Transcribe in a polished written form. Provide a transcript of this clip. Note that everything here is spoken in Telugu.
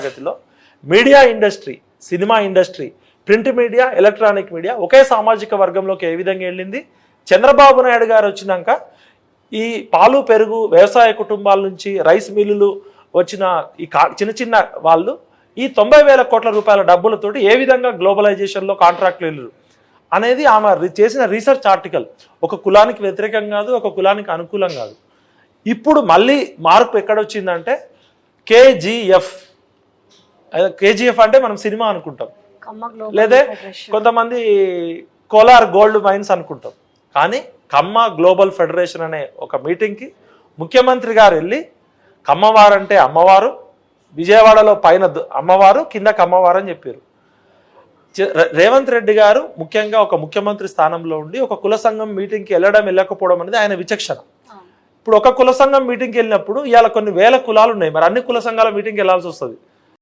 తరగతిలో media industry, cinema industry, print media, electronic media ఒకే సామాజిక వర్గంలోకి ఏ విధంగా వెళ్ళింది? చంద్రబాబు నాయుడు గారు వచ్చినాక ఈ పాలు పెరుగు వ్యవసాయ కుటుంబాల నుంచి రైస్ మిల్లులు వచ్చిన ఈ చిన్న చిన్న వాళ్ళు ఈ 90,000 కోట్ల రూపాయల డబ్బులతోటి ఏ విధంగా గ్లోబలైజేషన్లో కాంట్రాక్ట్లు వెళ్ళరు అనేది ఆమె చేసిన రీసెర్చ్ ఆర్టికల్. ఒక కులానికి వ్యతిరేకం కాదు, ఒక కులానికి అనుకూలం కాదు. ఇప్పుడు మళ్ళీ మార్పు ఎక్కడొచ్చిందంటే కేజీఎఫ్ అంటే మనం సినిమా అనుకుంటాం, లేదా కొంతమంది కోలార్ గోల్డ్ మైన్స్ అనుకుంటాం. కానీ కమ్మ గ్లోబల్ ఫెడరేషన్ అనే ఒక మీటింగ్కి ముఖ్యమంత్రి గారు వెళ్ళి కమ్మవారు అంటే అమ్మవారు, విజయవాడలో పైన అమ్మవారు, కింద కమ్మవారు అని చెప్పారు. రేవంత్ రెడ్డి గారు ముఖ్యంగా ఒక ముఖ్యమంత్రి స్థానంలో ఉండి ఒక కుల సంఘం మీటింగ్కి వెళ్ళకపోవడం అనేది ఆయన విచక్షణ. ఇప్పుడు ఒక కుల సంఘం మీటింగ్కి వెళ్ళినప్పుడు ఇవాళ కొన్ని వేల కులాలు ఉన్నాయి, మరి అన్ని కుల సంఘాల మీటింగ్కి వెళ్ళాల్సి వస్తుంది.